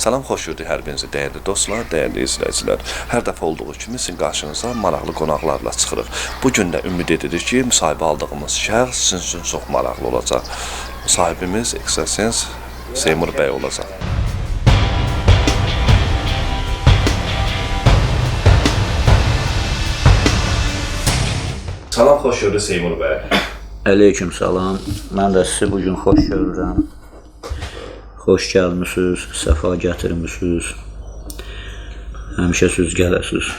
Salam, xoş gördük hər birinizi, dəyərli dostlar, dəyərli izləyicilər. Hər dəfə olduğu kimi sizin qarşınıza maraqlı qonaqlarla çıxırıq. Bugün də ümid edirik ki, müsahibə aldığımız şəxs sizin üçün çox maraqlı olacaq. Müsahibimiz ekstrasens Seymur bəy olacaq. Salam, xoş gördük Seymur bəy. Əleyküm salam. Mən də sizi bugün xoş görürəm. Xoş gəlmişsiniz, səfa gətirmişsiniz. Həmişə siz gələsiniz.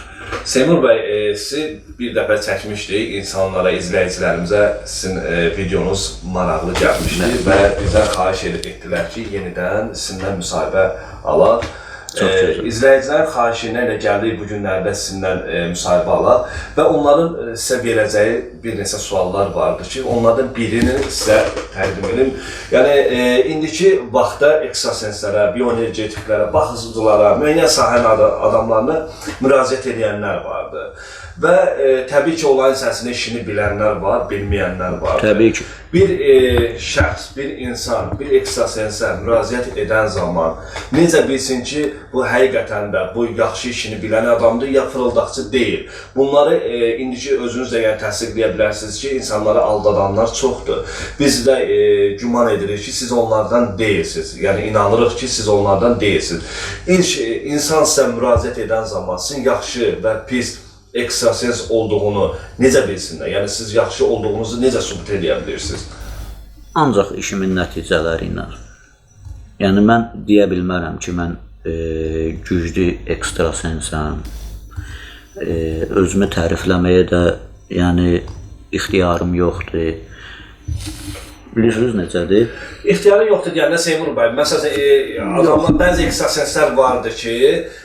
Seymur bəy, sizi bir dəfə çəkmişdik, insanlara, izləyicilərimizə sizin videonuz maraqlı gəlmişdi və bizə xahiş etdilər ki, yenidən sizinlə müsahibə alaq. İzləyicilərin xahişinə ilə gəldik bu günlərdə sizinlə müsahibə alaq və onların sizə verəcəyi bir neçə suallar vardır ki, onlardan birini sizə təqdim edim. Yəni, indiki vaxtda ekstrasenslərə, bioenergetiklərə, baxıcılara, müəyyən sahənin adamlarına müraciət edənlər vardır. Və təbii ki, onların səsini, işini bilənlər var, bilməyənlər var. Təbii ki. Bir şəxs, bir insan, bir ekstrasensə müraciət edən zaman necə bilsin ki, bu həqiqətən də bu yaxşı işini bilən adamdır, ya fırıldaqçı deyil. Bunları indiki özünüz də yəni təsdiqləyə bilərsiniz ki, insanları aldadanlar çoxdur. Biz də güman edirik ki, siz onlardan deyilsiniz. Yəni, inanırıq ki, siz onlardan deyilsiniz. İlk insan sizə müraciət edən zaman sizin yaxşı və pis ekstrasens olduğunu necə bilsinlər? Yəni, siz yaxşı olduğunuzu necə sübut edə bilirsiniz? Ancaq işimin nəticələri ilə. Yəni, mən deyə bilmərəm ki, mən güclü ekstrasensəm. Özümü tərifləməyə də yəni, ixtiyarım yoxdur. Bilirsiniz necədir? İxtiyarı yoxdur deyəndə Seymur bəy, məsələn, adamlar, bəzi ekstrasenslər vardır ki,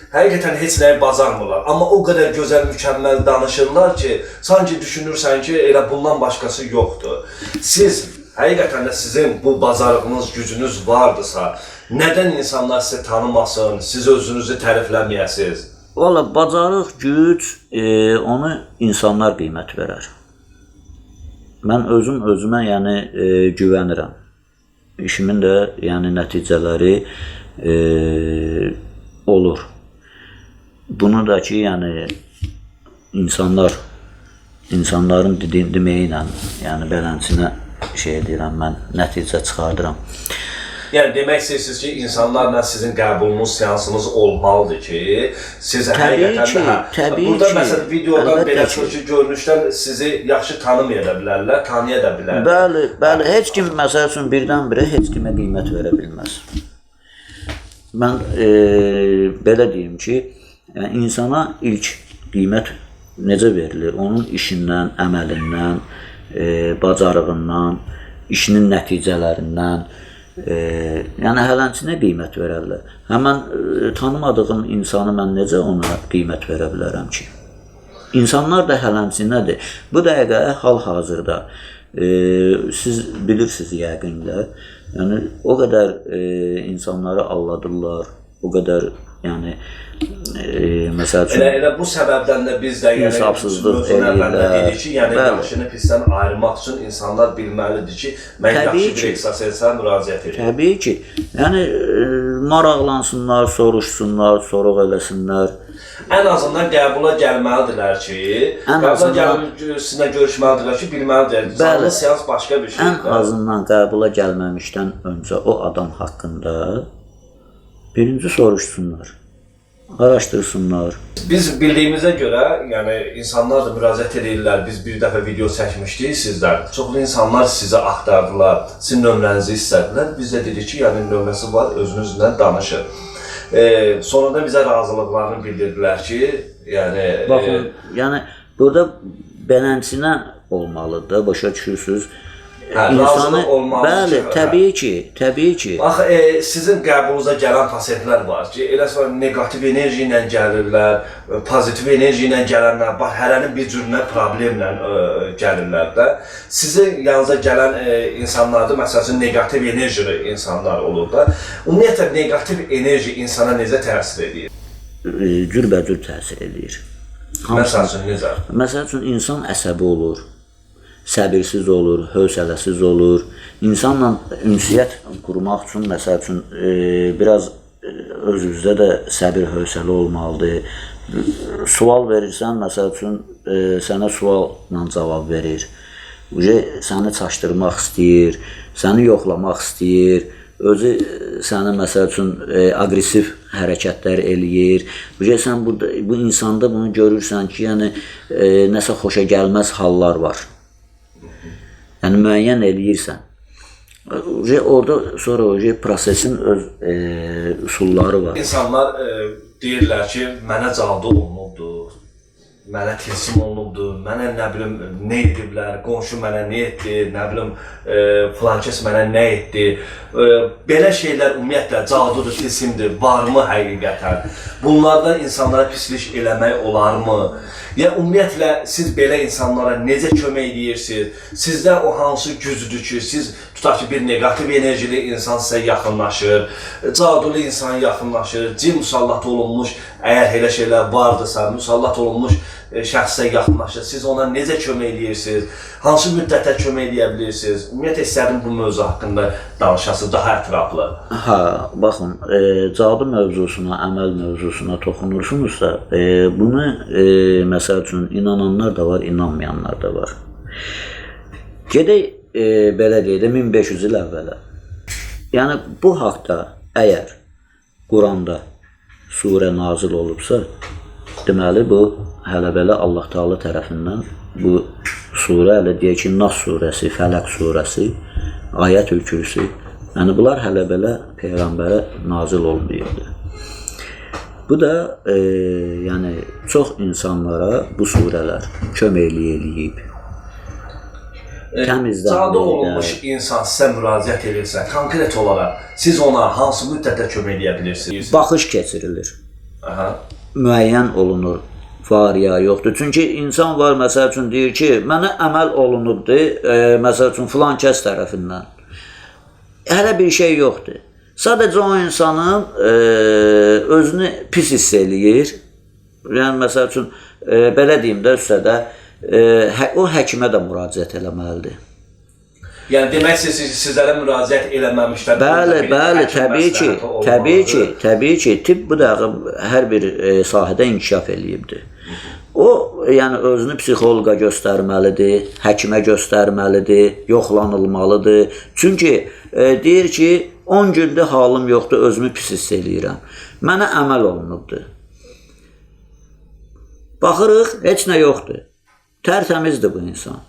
həqiqətən heç nəyi bacarmırlar. Amma o qədər gözəl, mükəmməl danışırlar ki, sanki düşünürsən ki, elə bundan başqası yoxdur. Siz, həqiqətən də sizin bu bacarığınız, gücünüz vardısa, nədən insanlar sizi tanımasın, siz özünüzü tərifləməyəsiniz? Valla, bacarıq, güc, onu insanlar qiymət verər. Mən özümə yəni, güvənirəm. İşimin də yəni, nəticələri olur. Bunu da ki, yəni, insanların deməyi ilə, yəni, belənçinə şey edirəm, mən nəticə çıxardıram. Yəni, demək istəyirsiniz ki, insanlarla sizin qəbulunuz, seansınız olmalıdır ki, siz həqiqətən də... Burada, məsələn, videodan belə çıxır ki, görünüşdən sizi yaxşı tanımaya da bilərlər, tanıya da bilərlər. Bəli, heç kim, məsəl üçün, birdən-birə heç kimə qiymət verə bilməz. Mən belə deyim ki, insana ilk qiymət necə verilir? Onun işindən, əməlindən, bacarığından, işinin nəticələrindən, yəni hələnçinə qiymət verərlər. Həmən tanımadığım insanı mən necə ona qiymət verə bilərəm ki? İnsanlar da hələnçinədir. Bu dəqiqə hal-hazırda siz bilirsiniz yəqinlə, yəni o qədər insanları alladırlar, o qədər yəni məsəl üçün elə bu səbəbdən də biz də yəni insafsızlıq edirlər ki, yəni yaxşını pisdən ayırmaq üçün insanlar bilməlidir ki, mən yaxşı bir ekstrasensə müraciət edirəm. Təbii ki, yəni maraqlansınlar, soruşsunlar, soruq eləsinlər. Ən azından qəbula gəlməlidirlər ki, qəbula gəlib sizinlə görüşməlidirlər ki, bilməlidirlər. Canlı seans başqa bir şeydir. Ən azından qəbula gəlməmişdən öncə o adam haqqında birinci soruşsunlar, araşdırsınlar. Biz bildiyimizə görə, yəni insanlar da müraciət edirlər, biz bir dəfə video çəkmişdik sizdən. Çoxlu insanlar sizə axtardılar, sizin nömrənizi istədilər. Biz də dedik ki, yəni nömrəsi var, özünüzlə danışın. Sonra da bizə razılıqlarını bildirdilər ki, yəni... Baxın, yəni burada belənçinə olmalıdır, başa düşürsünüz. Razılıq olmalıdır ki... Bəli, təbii ki. Bax, sizin qəbulunuza gələn pasientlər var ki, elə sonra negativ enerji ilə gəlirlər, pozitiv enerji ilə gələnlər, bax, hərənin bir cürünə problemlə gəlirlər də. Sizin yanınıza gələn insanlarda, məsəl üçün, negativ enerjili insanlar olur da. Ümumiyyətlə, negativ enerji insana necə təsir edir? Cürbəcür təsir edir. Məsəl üçün, necə? Məsəl üçün, insan əsəbi olur. Səbirsiz olur, hövsələsiz olur. İnsanla ünsiyyət qurmaq üçün, məsəl üçün, biraz özünüzdə də səbir, hövsələ olmalıdır. Sual verirsən, məsəl üçün, sənə sualla cavab verir. Səni çaşdırmaq istəyir, səni yoxlamaq istəyir, özü səni, məsəl üçün, aqressiv hərəkətlər eləyir. Sən bu insanda bunu görürsən ki, yəni, nəsə xoşa gəlməz hallar var. Yəni, müəyyən eləyirsən. Orada sonra prosesin öz üsulları var. İnsanlar deyirlər ki, mənə cadu olunubdur, mənə tilsim olunubdur, mənə nə bilim nə ediblər, qonşu mənə nə etdi, nə bilim filan kəs mənə nə etdi. Belə şeylər ümumiyyətlə cadudur, tilsimdir, varmı həqiqətən? Bunlardan insanlara pislik eləmək olarmı? Ya ümumiyyətlə siz belə insanlara necə kömək edirsiniz? Sizdə o hansı gücdür ki, siz tutaq ki, bir negativ enerjili insan sizə yaxınlaşır, cadulu insan yaxınlaşır, cin musallat olunmuş, əgər elə şeylər vardırsa, musallat olunmuş şəxsə yaxınlaşır. Siz ona necə kömək edirsiniz? Hansı müddətə kömək edə bilirsiniz? Ümumiyyətlə istədim bu mövzu haqqında danışasınız, daha ətraflı. Baxın, cadu mövzusuna, əməl mövzusuna toxunursunuzsa, bunu məsəl üçün inananlar da var, inanmayanlar da var. Gedək, belə deyək də, 1500 il əvvələ. Yəni, bu haqda əgər Quranda surə nazil olubsa, deməli, bu hələ belə Allah Teala tərəfindən bu surə, hələ deyək ki, Nas surəsi, Fələq surəsi, Ayət-ül Kürsi, yəni bunlar hələ belə Peyğəmbərə nazil olmayırdı. Bu da, yəni, çox insanlara bu surələr köməklik eləyib. Cadu olunmuş insan sizə müraciət edirsə, konkret olaraq siz ona hansı müddətə kömək edə bilirsiniz? Baxış keçirilir. Müəyyən olunur. Var ya, yoxdur. Çünki insan var, məsəl üçün, deyir ki, mənə əməl olunubdur, məsəl üçün, filan kəs tərəfindən. Hələ bir şey yoxdur. Sadəcə o insanın özünü pis hiss eləyir. Yəni, məsəl üçün, belə deyim də, üstədə, o həkimə də müraciət eləməlidir. Yəni, demək sizlərə müraciət eləməmişlər. Bəli, təbii ki, tibb bu da hər bir sahədə inkişaf eləyibdir. O, yəni, özünü psixoloqa göstərməlidir, həkimə göstərməlidir, yoxlanılmalıdır. Çünki deyir ki, 10 gündə halım yoxdur, özümü pis hiss eləyirəm. Mənə əməl olunubdur. Baxırıq, heç nə yoxdur. Tərtəmizdir bu insan.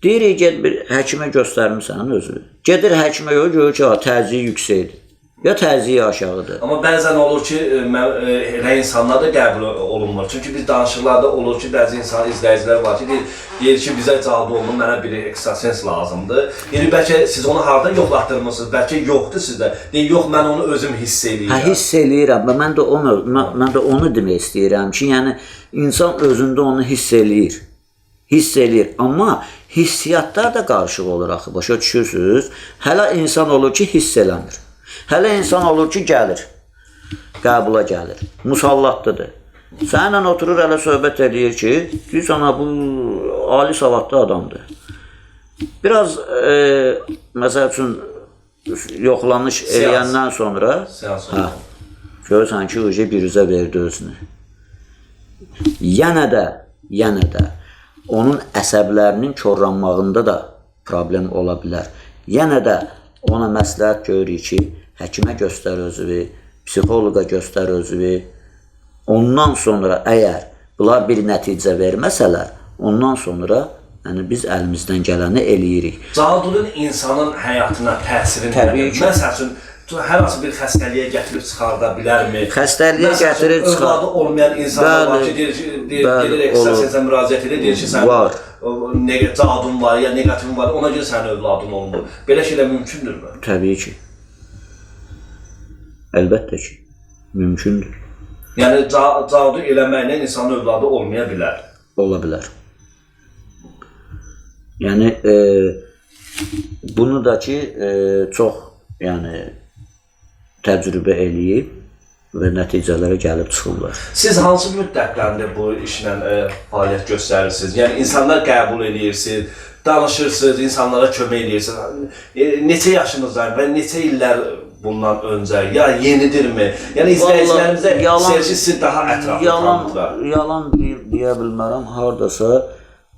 Deyirik, get bir həkimə göstərmirsən özü. Gedir həkimə görür ki, təzyiyi yüksəkdir. Ya təzyiyi aşağıdır. Amma bəzən olur ki, elə insanlar da qəbul olunmur. Çünki biz danışıqlarda olur ki, bəzi insan izləyicilər var ki, deyir ki, bizə cadu olunur, mənə bir ekstrasens lazımdır. Deyir, bəlkə siz onu harada yoxlatdırmırsınız, bəlkə yoxdur sizdə. Deyir, yox, mən onu özüm hiss eləyirəm. Hiss eləyirəm. Mən də onu demək istəyirəm ki, yəni, insan özündə onu hiss eləyir. Hiss eləyir. Amma hissiyatlar da qarışıq olur axı, başa düşürsünüz. Hələ insan olur ki, hiss eləmir. Hələ insan olur ki, gəlir, qəbula gəlir, musallatlıdır. Sənlə oturur, hələ söhbət edir ki, deyirsən, bu ali savadlı adamdır. Biraz, məsəl üçün, yoxlanış eləyəndən sonra, görürsən ki, bir üzə verdi özünü. Yenə də, onun əsəblərinin korlanmağında da problem ola bilər. Yenə də ona məsləhət görürük ki, həkimə göstər özünü, psixoloqa göstər özünü. Ondan sonra əgər bunlar bir nəticə verməsələr, ondan sonra biz əlimizdən gələni eləyirik. Cadunun insanın həyatına təsiri nədir? Məsəl üçün, hər hansı bir xəstəliyə gətirib çıxarda bilərmi? Xəstəliyə gətirib çıxarda. Övladı olmayan insanlar var ki, gedir ekstrasensə müraciət edir, deyir ki, sən cadun var ya negativin var, ona görə sənin övladın olunur. Belə şeylər mümkündürmü? Təbii ki. Əlbəttə ki, mümkündür. Yəni, cadu eləməklə insanın övladı olmaya bilər? Ola bilər. Yəni, bunu da ki, çox, yəni, təcrübə eləyib və nəticələrə gəlib çıxırlar. Siz hansı müddətlərində bu işlə fəaliyyət göstərirsiniz? Yəni, insanlar qəbul edirsiniz, danışırsınız, insanlara kömək edirsiniz. Neçə yaşınız var və neçə illər bundan öncə, ya yenidirmi? Yəni izləyicilərimizə istəyir ki, siz daha ətraflı tanıdılar. Yalan deyə bilmərəm, hardasa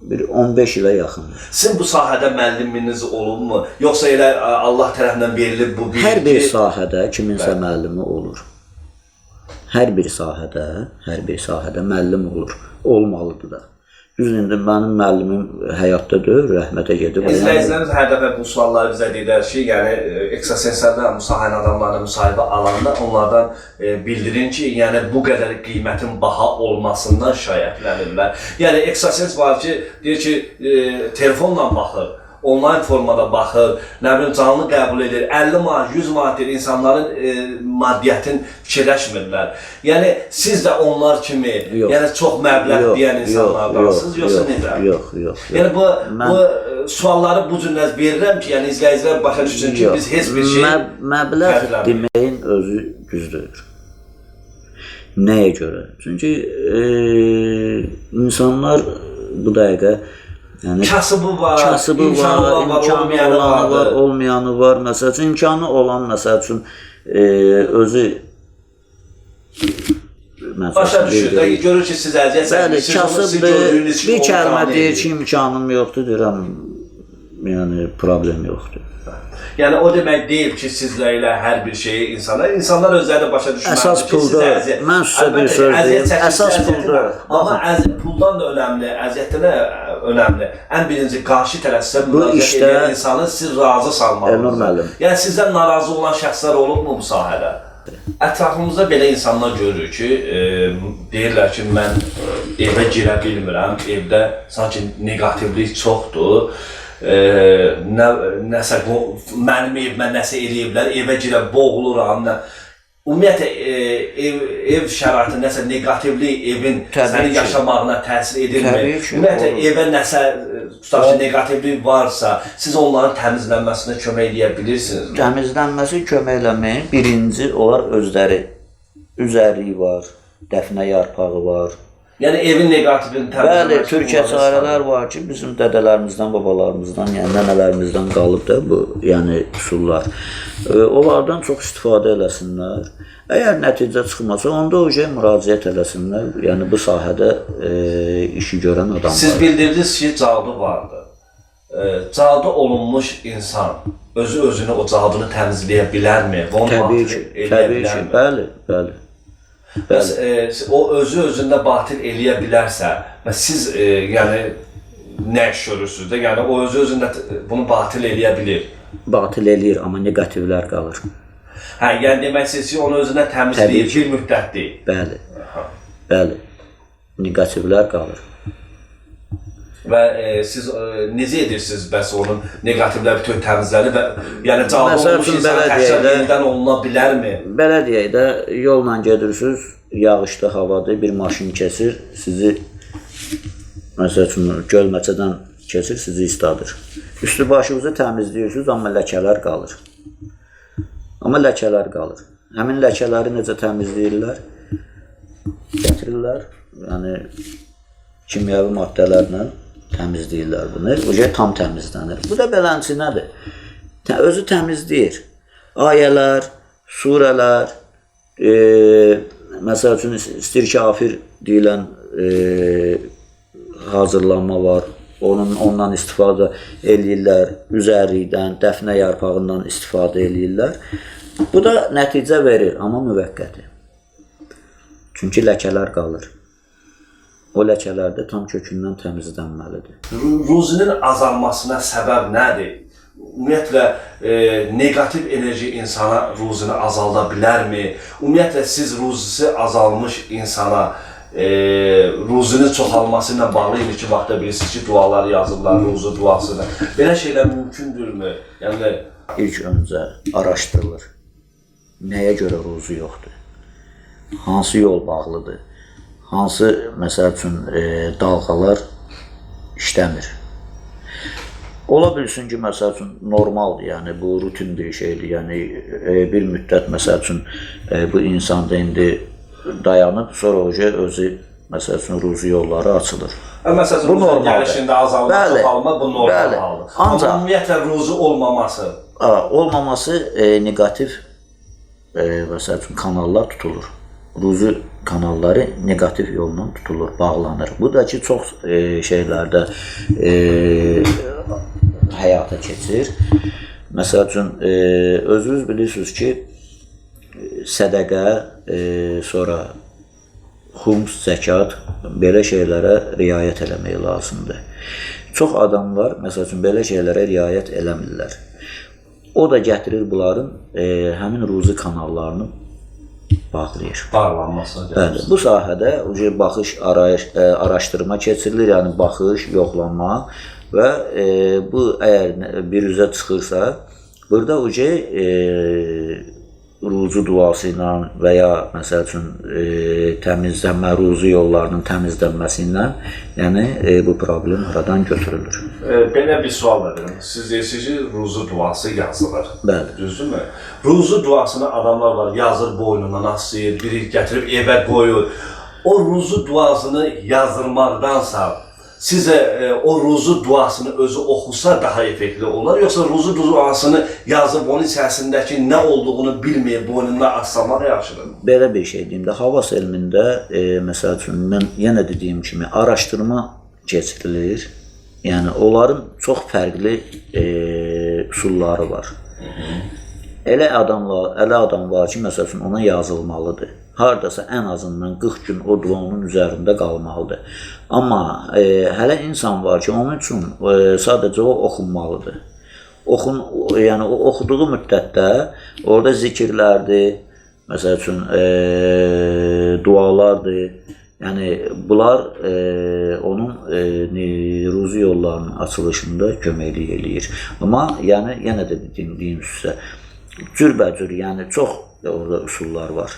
bir 15 ilə yaxın. Sizin bu sahədə müəlliminiz olubmu? Yoxsa elə Allah tərəfindən verilib bu bilgi? Hər bir sahədə kiminsə müəllimi olur. Hər bir sahədə müəllim olur. Olmalıdır da. Düzdür, mənim müəllimim həyatda deyil, rəhmətə gedib. İzləyicilərimiz hər dəfə bu sualları bizə deyirlər ki, yəni ekstrasenslərlə müsahibə adamlarla müsahibə alanda onlardan bildirin ki, yəni bu qədər qiymətin baha olmasından şikayətlənirlər. Yəni ekstrasens var ki, deyir ki, telefonla baxır, onlayn formada baxır, nə bilim canlı qəbul edir, 50 manat, 100 manat deyir, insanların maddiyyətin fikirləşmirlər. Yəni siz də onlar kimi, yəni çox məbləğ deyən insanlardansınız, yoxsa necə? Yox. Yəni bu sualları bu cür verirəm ki, yəni izləyicilər başa düşsün ki, biz heç bir şey məbləğ deməyin özü düzdür. Nəyə görə? Çünki insanlar bu dəqiqə kasıbı var, imkanı olanı var, olmayanı var. Məsəl üçün, imkanı olan, məsəl üçün, özü başa düşür də, görür ki, siz əziyyət çəkmişsiniz, kasıbdır, bir kəlmə deyir ki, imkanım yoxdur, deyirəm, yəni, problem yoxdur. Yəni, o demək deyil ki, sizlə elə hər bir şeyi insanlar özləri də başa düşməlidir. Əsas puldur, mən sizə bir söz deyim, əsas puldur. Amma puldan da önəmli, əziyyətdə də önəmli. Ən birinci, qarşı tərəf sizə müraciət edən insanı siz razı salmalısınız. Yəni, sizdən narazı olan şəxslər olubmu bu sahədə? Ətrafımızda belə insanlar görürük ki, deyirlər ki, mən evə girə bilmirəm, evdə sanki negativlik çoxdur. Nəsə, mənim evimə nəsə eləyiblər, evə girə boğuluram. Ümumiyyətlə, ev şəraiti nəsə negativlik evin sənin yaşamağına təsir edilmir. Ümumiyyətlə, evə nəsə negativlik varsa, siz onların təmizlənməsinə kömək edə bilirsiniz. Təmizlənməsi kömək eləməyin birinci onlar özləri. Üzərliyi var, dəfnə yarpağı var. Yəni evin negativini təmizləmək. Bəli, Türkiyə çarələr var ki, bizim dədələrimizdən, babalarımızdan, yəni nənələrimizdən qalıb da bu, yəni üsullar. Onlardan çox istifadə eləsinlər. Əgər nəticə çıxmasa, onda o müraciət eləsinlər. Yəni bu sahədə işi görən adamlar. Siz bildirdiniz ki, cadu vardı. Cadu olunmuş insan özünü o cadunu təmizləyə bilərmi? Təbii ki, bəli. Bəs o özü-özündə batil eləyə bilərsə, siz yəni nə iş görürsünüz də? Yəni o özü-özündə bunu batil eləyə bilir. Batil eləyir, amma negativlər qalır. Hə, yəni demək istəyirsiniz ki, onu özünə təmizləyir, bir müddət deyil. Bəli. Negativlər qalır. Və siz necə edirsiniz bəs onun negativlər bütün təmizlənir və yəni cavab olmuş insan təkrar yenidən oluna bilərmi? Belə deyək də, yolla gedirsiniz, yağışlı havadır, bir maşın keçir, sizi məsəl üçün gölməçədən keçir, sizi istadır. Üstü başınızı təmizləyirsiniz, amma ləkələr qalır. Həmin ləkələri necə təmizləyirlər? Gətirirlər, yəni kimyəvi maddələrlə təmizləyirlər bunu. O tam təmizlənir. Bu da belənçinədir. Özü təmizləyir. Ayələr, surələr, məsəl üçün istirkafir deyilən hazırlanma var. Ondan istifadə eləyirlər. Üzərlikdən, dəfnə yarpağından istifadə eləyirlər. Bu da nəticə verir, amma müvəqqəti. Çünki ləkələr qalır. O ləkələr də tam kökündən təmizlənməlidir. Ruzinin azalmasına səbəb nədir? Ümumiyyətlə, negativ enerji insana ruzini azalda bilərmi? Ümumiyyətlə, siz ruzisi azalmış insana ruzinin çoxalması ilə bağlı ki, vaxtda bilirsiniz ki, dualar yazırlar, ruzu duasını. Belə şeylər mümkündürmü? Yəni, İlk öncə araşdırılır. Nəyə görə ruzu yoxdur? Hansı yol bağlıdır? Hansı, məsəl üçün, dalğalar işləmir. Ola bilsin ki, məsəl üçün, normaldır, yəni bu rutin bir şeydir. Yəni bir müddət, məsəl üçün, bu insanda indi dayanıb, sonra özü, məsəl üçün, ruzi yolları açılır. Məsəl üçün, ruzun gəlişində azalma, çoxalma, bu normal haldır. Amma ümumiyyətlə, ruzu olmaması? Olmaması negativ məsəl üçün kanallar tutulur. Ruzi kanalları negativ yolla tutulur, bağlanır. Bu da ki, çox şeylərdə həyata keçir. Məsəl üçün, özünüz bilirsiniz ki, sədəqə, sonra xums, zəkat, belə şeylərə riayət eləmək lazımdır. Çox adamlar, məsəl üçün, belə şeylərə riayət eləmirlər. O da gətirir bunların həmin ruzi kanallarını bağlayır. Bağlanmasına gəlir. Bəli, bu sahədə baxış, araşdırma keçirilir, yəni baxış, yoxlanma və bu əgər bir üzə çıxırsa, burada ruzi duası ilə və ya məsəl üçün təmizlənmə, ruzi yollarının təmizlənməsi ilə, yəni bu problem aradan götürülür. Belə bir sual verirəm. Siz deyirsiniz ki, ruzi duası yazılır. Bəli. Düzdürmü? Ruzi duasını adamlar var, yazır boynundan asır, biri gətirib evə qoyur. O ruzi duasını yazdırmaqdansa, sizə o ruzi duasını özü oxusa daha effektli olar, yoxsa ruzi duasını yazıb onun içərisindəki nə olduğunu bilməyib boynunda assamaq yaxşıdır? Belə bir şey deyim də, havas elmində, məsəl üçün, mən yenə dediyim kimi, araşdırma keçirilir. Yəni, onların çox fərqli üsulları var. Elə adam var ki, məsəl üçün, ona yazılmalıdır. Haradasa ən azından 40 gün o dua onun üzərində qalmalıdır. Amma hələ insan var ki, onun üçün sadəcə o oxunmalıdır. Yəni, o oxuduğu müddətdə orada zikirlərdir, məsəl üçün, dualardır. Yəni, bunlar onun ruzi yollarının açılışında köməklik eləyir. Amma, yəni, yenə də dediyim sizə, cürbəcür, yəni, çox orada üsullar var.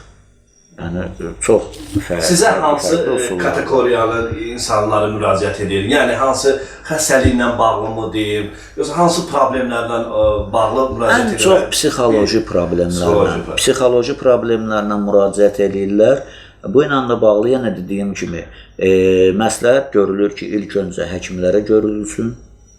Yəni, çox fərqli. Sizə hansı kateqoriyalı insanları müraciət edir? Yəni, hansı xəstəliklə bağlı mı deyim, yoxsa hansı problemlərlə bağlı müraciət edir? Ən çox psixoloji problemlərlə müraciət edirlər. Bu ilə də bağlı, yenə dediyim kimi, məsləhət görülür ki, ilk öncə həkimlərə görülsün,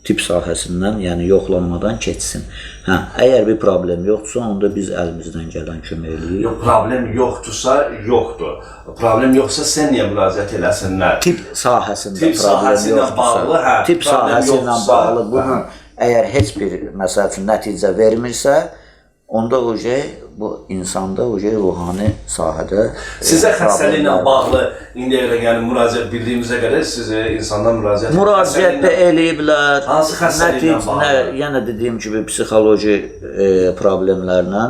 tibb sahəsindən, yəni yoxlanmadan keçsin. Əgər bir problem yoxdursa, onda biz əlimizdən gələn köməkliyi... Yox, problem yoxdursa, yoxdur. Problem yoxsa sən niyə müraciət eləsinlər? Tibb sahəsində problem yoxdursa, tibb sahəsi ilə bağlı bunun əgər heç bir, məsəl üçün, nəticə vermirsə, onda bu insanda ruhani sahədə... Sizə xəstəliklə bağlı, yəni müraciət bildiyimizə qədər sizə insandan müraciət... Müraciət də eləyiblər. Hansı xəstəliklə bağlı? Yenə dediyim kimi, psixoloji problemlərlə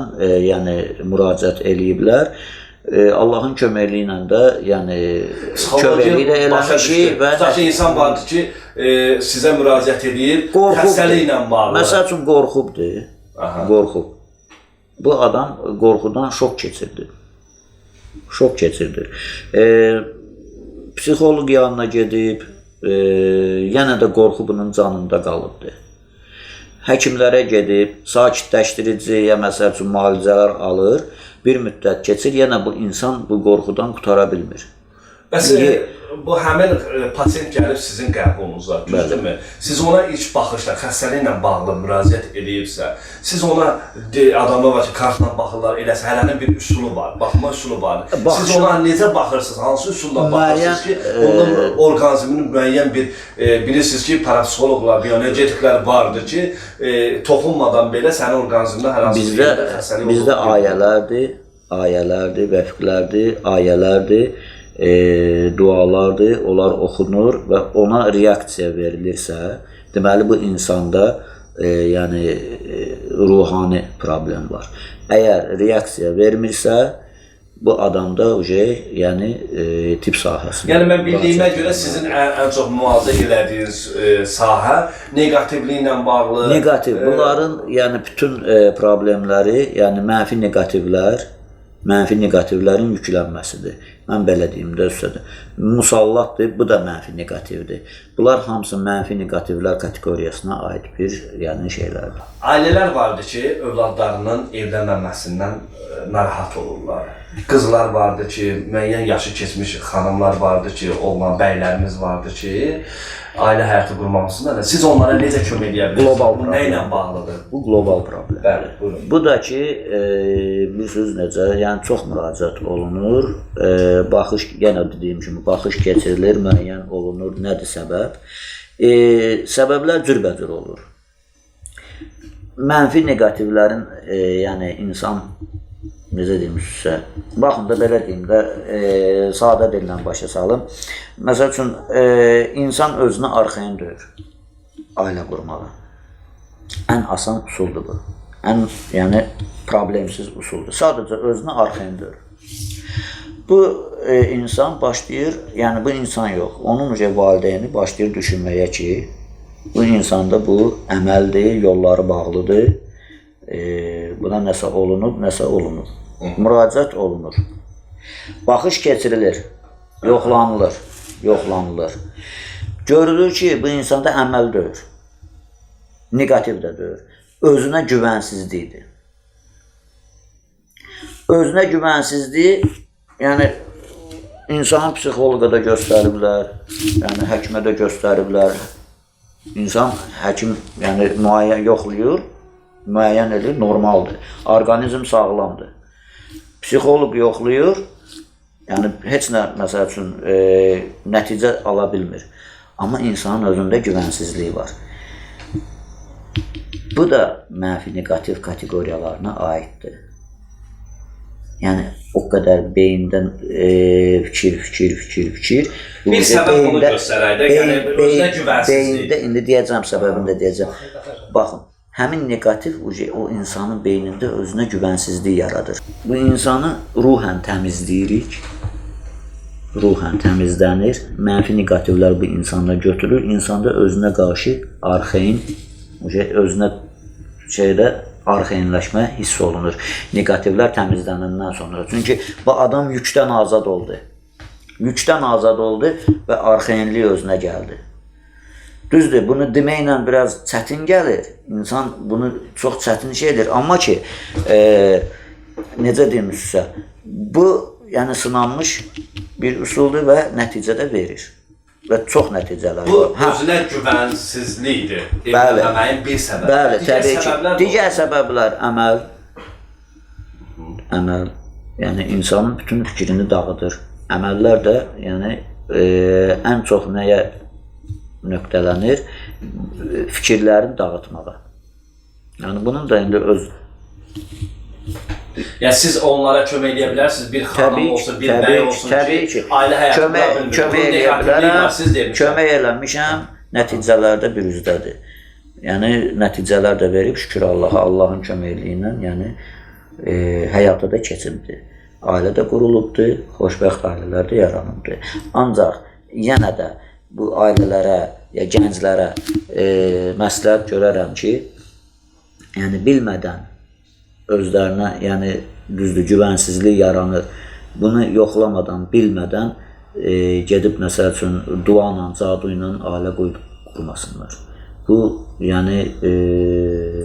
müraciət eləyiblər. Allahın köməkliyi ilə də, yəni, köməkliyi də eləmişik və... Tutaq ki, insan vardır ki, sizə müraciət edir, xəstəliklə bağlı. Məsəl üçün, qorxubdur, qorxub. Bu adam qorxudan şok keçirdi. Şok keçirdi. Psixoloq yanına gedib, yenə də qorxu bunun canında qalıbdır. Həkimlərə gedib, sakitləşdirici, ya məsəl üçün müalicələr alır, bir müddət keçir, yenə bu insan bu qorxudan qutara bilmir. Bəs bu həmin pasient gəlib sizin qəbulunuzda, düzdürmü? Siz ona ilk baxışda xəstəliklə bağlı müraciət edibsə, siz ona adamlar var ki, kartla baxırlar, eləsə hələnin bir üsulu var, baxma üsulu var. Siz ona necə baxırsınız, hansı üsulla baxırsınız ki, onun orqanizminin müəyyən bir, bilirsiniz ki, parapsixoloqlar, bioenergetiklər vardır ki, toxunmadan belə sənin orqanizmində hər hansı bir xəstəlik olur. Bizdə ayələrdir, vəfqlərdir, ayələrdir, dualardır, onlar oxunur və ona reaksiya verilirsə, deməli bu insanda ruhani problem var. Əgər reaksiya vermirsə, bu adamda tibb sahəsində. Yəni mən bildiyimə görə sizin ən çox müalicə elədiyiniz sahə negativliyi ilə bağlı... Negativ, bunların bütün problemləri, yəni mənfi negativlərin yüklənməsidir. Mən belə deyim də üstədə. Musallatdır, bu da mənfi negativdir. Bunlar hamısı mənfi negativlər kateqoriyasına aid bir yəni şeylərdir. Ailələr vardı ki, övladlarının evlənməməsindən narahat olurlar. Qızlar vardı ki, müəyyən yaşı keçmiş xanımlar vardı ki, oğlan bəylərimiz vardı ki, ailə həyatı qurmamasında da siz onlara necə kömək edə bilirsiniz? Global Bu nə ilə bağlıdır? Bu global problem. Bəli, buyurun. Bu da ki, bilirsiniz necə, yəni çox müraciət olunur. Baxış, yenə dediyim kimi, baxış keçirilir, müəyyən olunur. Nədir səbəb? Səbəblər cürbəcür olur. Mənfi negativlərin, yəni insan, necə deyim sizə, baxın da belə deyim də, sadə dillə başa salım. Məsəl üçün, insan özünə arxayın döyür, ailə qurmağa. Ən asan usuldur bu. Ən, yəni, problemsiz usuldur. Sadəcə özünə arxayın döyür. Bu insan başlayır, yəni bu insan yox, onun valideyni başlayır düşünməyə ki, bu insanda bu əməldir, yolları bağlıdır, buna nəsə olunub, nəsə olunub. Müraciət olunur. Baxış keçirilir, yoxlanılır. Görülür ki, bu insanda əməl deyil, negativ də deyil, özünə güvənsizlikdir. Özünə güvənsizlik, yəni insanın psixoloqa da göstəriblər, yəni həkimə də göstəriblər. İnsan, həkim, yəni müəyyən yoxlayır, müəyyən edir, normaldır. Orqanizm sağlamdır. Psixoloq yoxlayır, yəni heç nə, məsəl üçün, nəticə ala bilmir. Amma insanın özündə güvənsizliyi var. Bu da mənfi negativ kateqoriyalarına aiddir. Yəni, o qədər beyindən fikir. Bir səbəb bunu göstərək də, yəni özünə güvənsizlik. Beyində, indi deyəcəm, səbəbini də deyəcəm. Baxın, həmin negativ o insanın beynində özünə güvənsizlik yaradır. Bu insanı ruhən təmizləyirik, ruhən təmizlənir, mənfi negativlər bu insanda götürür, insanda özünə qarşı arxain, özünə arxainləşmə hiss olunur. Negativlər təmizlənəndən sonra. Çünki bu adam yükdən azad oldu. Yükdən azad oldu və arxainlik özünə gəldi. Düzdür, bunu deməklə biraz çətin gəlir. İnsan bunu çox çətin şeydir. Amma ki, necə deyim sizə, bu yəni sınanmış bir üsuldur və nəticədə verir. Və çox nəticələr var. Bu özünə güvənsizlikdir. Evlənməyin bir səbəbi. Bəli, təbii ki. Digər səbəblər əməl, yəni insanın bütün fikrini dağıdır. Əməllər də yəni ən çox nəyə nöqtələnir? Fikirlərini dağıtmağa. Yəni bunun da indi öz... Yəni siz onlara kömək edə bilərsiniz, bir xanım olsun, bir bəy olsun ki, ailə həyatı bilmir. Kömək eləmişəm, nəticələr də bir üzdədir. Yəni nəticələr də verib, şükür Allaha, Allahın köməkliyi ilə, yəni həyata da keçibdir. Ailə də qurulubdur, xoşbəxt ailələr də yaranıbdır. Ancaq yenə də bu ailələrə, ya gənclərə məsləhət görərəm ki, yəni bilmədən özlərinə, yəni düzdür, güvənsizlik yaranır. Bunu yoxlamadan, bilmədən gedib, məsəl üçün, duanla, cadu ilə ailə qurmasınlar. Bu, yəni,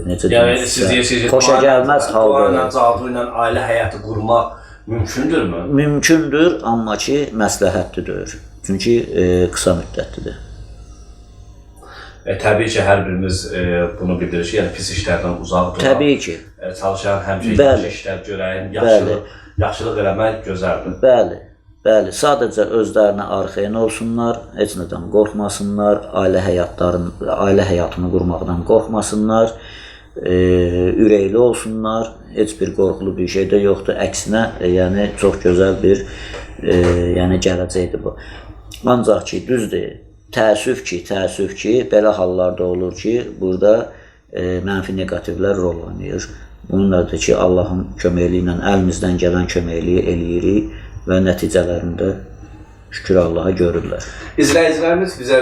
necə deyim, xoşa gəlməz haldır. Duanla, cadu ilə ailə həyatı qurmaq mümkündürmü? Mümkündür, amma ki, məsləhətlidir. Çünki qısa müddətlidir. Təbii ki, hər birimiz bunu bildirir ki, yəni pis işlərdən uzaq duraq. Təbii ki. Çalışan həmişə yaxşı işlər görəyin, yaxşılıq eləmək gözəldir. Bəli. Sadəcə özlərinə arxain olsunlar, heç nədən qorxmasınlar, ailə həyatını qurmaqdan qorxmasınlar, ürəkli olsunlar, heç bir qorxulu bir şey də yoxdur. Əksinə, yəni çox gözəl bir gələcəkdir bu. Ancaq ki, düzdür. Təəssüf ki, belə hallarda olur ki, burada mənfi negativlər rol oynayır. Bununla da ki, Allahın köməkliyi ilə əlimizdən gələn köməkliyi eləyirik və nəticələrində şükür Allaha görürlər. İzləyicilərimiz bizə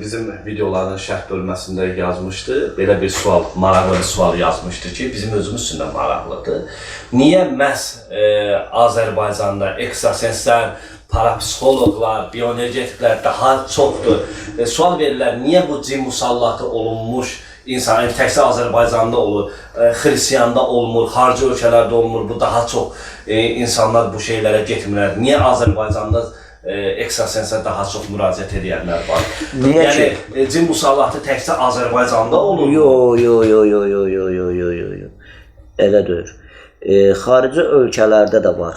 bizim videoların şərh bölməsində yazmışdı. Belə bir sual, maraqlı bir sual yazmışdı ki, bizim özümüz üçün də maraqlıdır. Niyə məhz Azərbaycanda ekstrasenslər parapsixoloqlar, bioenergetiklər daha çoxdur. Sual verirlər, niyə bu cin musallatı olunmuş insan, təkcə Azərbaycanda olur, xristianda olmur, xarici ölkələrdə olmur, bu daha çox insanlar bu şeylərə getmirlər. Niyə Azərbaycanda ekstrasensə daha çox müraciət edənlər var? Niyə ki? Yəni, cin musallatı təkcə Azərbaycanda olur mu? Yo. Elə deyil. Xarici ölkələrdə də var.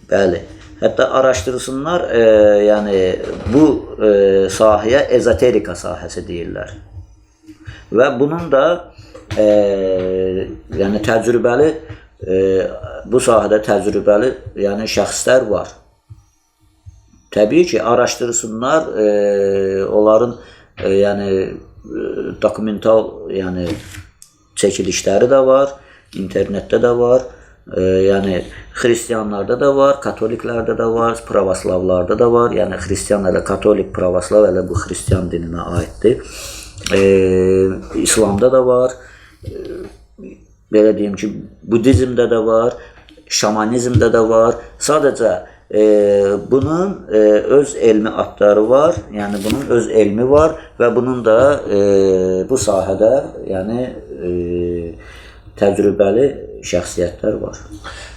Bəli. Hətta araşdırsınlar, yəni bu sahəyə ezoterika sahəsi deyirlər. Və bunun da yəni təcrübəli, bu sahədə təcrübəli yəni şəxslər var. Təbii ki, araşdırsınlar, onların yəni dokumental yəni çəkilişləri də var, internetdə də var. Yəni xristianlarda da var, katoliklərdə də var, pravoslavlarda da var. Yəni xristian elə katolik, pravoslav elə bu xristian dininə aiddir. İslamda da var. Belə deyim ki, budizmdə də var, şamanizmdə də var. Sadəcə bunun öz elmi adları var. Yəni bunun öz elmi var və bunun da bu sahədə yəni təcrübəli şəxsiyyətlər var.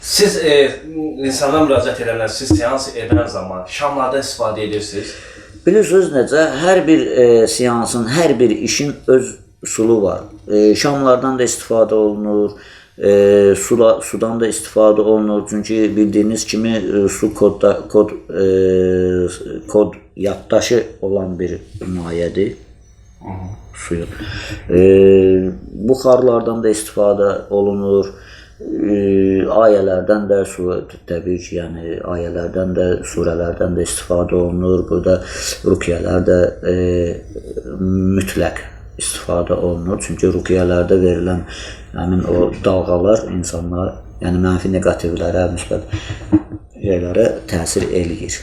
Siz insanlara müraciət edənlər, siz seans edən zaman şamlardan istifadə edirsiniz? Bilirsiniz necə? Hər bir seansın, hər bir işin öz usulu var. Şamlardan da istifadə olunur, sudan da istifadə olunur. Çünki bildiyiniz kimi su kod yaddaşı olan bir mayədir. Suyu. Buxarlardan da istifadə olunur. Ayələrdən də, təbii ki, yəni ayələrdən də, surələrdən də istifadə olunur. Burada ruqyələr də mütləq istifadə olunur. Çünki ruqyələrdə verilən həmin o dalğalar insanlar, yəni mənfi negativlərə, müsbət şeylərə təsir eləyir.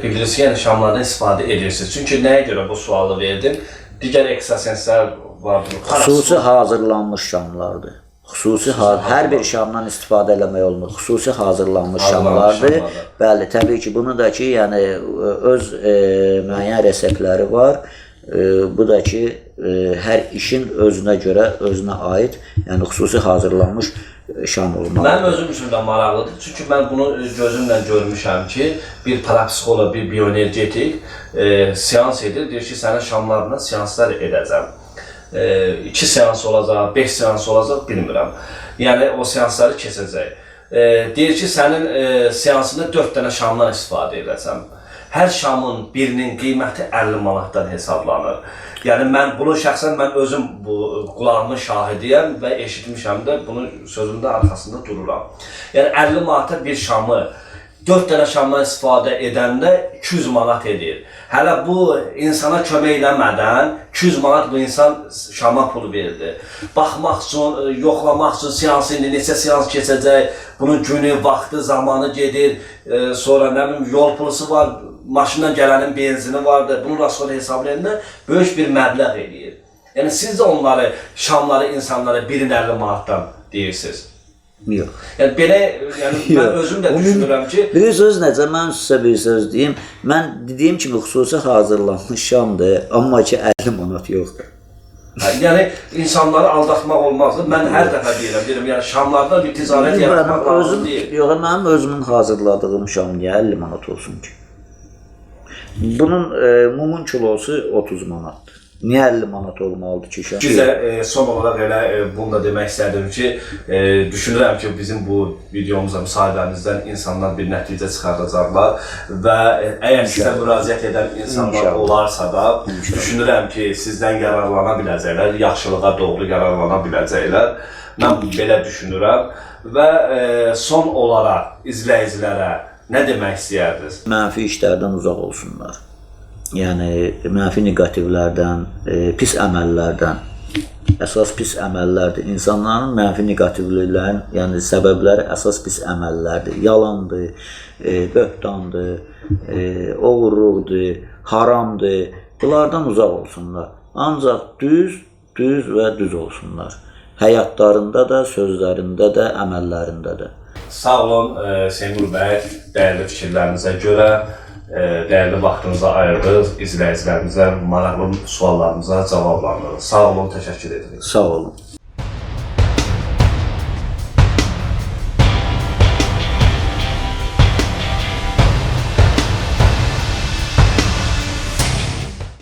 Bildiniz ki, yəni şamlardan istifadə edirsiniz. Çünki nəyə görə bu sualı verdim? Digər ekstrasenslər vardır. Xüsusi hazırlanmış şamlardır. Hər bir şamdan istifadə eləmək olmur. Xüsusi hazırlanmış şamlardır. Bəli, təbii ki, bunu da ki, yəni öz müəyyən reseptləri var. Bu da ki, hər işin özünə görə, özünə aid, yəni xüsusi hazırlanmış şam olmalıdır. Mənim özüm üçün də maraqlıdır. Çünki mən bunu gözümlə görmüşəm ki, bir parapsixolog, bir bioenergetik seans edir. Deyir ki, sənin şamlarına seanslar edəcəm. 2 seans olacaq, 5 seans olacaq, bilmirəm. Yəni, o seansları keçəcək. Deyir ki, sənin seansında 4 dənə şamdan istifadə edəcəm. Hər şamın birinin qiyməti 50 manatdan hesablanır. Yəni, bunu şəxsən mən özüm qulağımın şahidiyəm və eşitmişəm də, bunu sözümdə arxasında dururam. Yəni, 50 manata bir şamı 4 dənə şamdan istifadə edəndə 200 manat edir. Hələ bu insana kömək eləmədən 200 manat bu insan şama pulu verdi. Baxmaq üçün, yoxlamaq üçün seans indi neçə seans keçəcək, bunun günü, vaxtı, zamanı gedir, sonra nə bilim yol pulusu var, maşından gələnin benzini vardır, bunu da sonra hesab edəndə böyük bir məbləğ eləyir. Yəni siz də onları, şamları insanlara 150 manatdan deyirsiniz. Yox. Yəni belə, mən özüm də düşünürəm ki... Bilirsiniz necə, mən sizə bir söz deyim. Mən dediyim kimi xüsusi hazırlanmış şamdır, amma ki 50 manat yoxdur. Yəni insanları aldatmaq olmazdır. Mən hər dəfə deyirəm, yəni şamlardan bir ticarət yaratmaq lazım deyil. Yox, mənim özümün hazırladığım şam niyə 50 manat olsun ki? Bunun mumun kilosu 30 manatdır. Niyə 50 manat olmalıdır ki? Bizə son olaraq elə bunu da demək istədim ki, düşünürəm ki, bizim bu videomuzda, müsahibəmizdən insanlar bir nəticə çıxardacaqlar və əgər sizə müraciət edən insanlar olarsa da, düşünürəm ki, sizdən yararlana biləcəklər, yaxşılığa doğru yararlana biləcəklər. Mən belə düşünürəm və son olaraq izləyicilərə nə demək istəyərdiniz? Mənfi işlərdən uzaq olsunlar. Yəni, mənfi negativlərdən, pis əməllərdən, əsas pis əməllərdir. İnsanların mənfi negativliklərin, yəni səbəbləri əsas pis əməllərdir. Yalandır, böhtandır, oğurluqdur, haramdır. Bunlardan uzaq olsunlar. Ancaq düz və düz olsunlar. Həyatlarında da, sözlərində də, əməllərində də. Sağ olun Seymur bəy, dəyərli fikirlərinizə görə, dəyərli vaxtınızı ayırdınız, izləyicilərimizə maraqlı suallarımıza cavablandınız. Sağ olun, təşəkkür edirik. Sağ olun.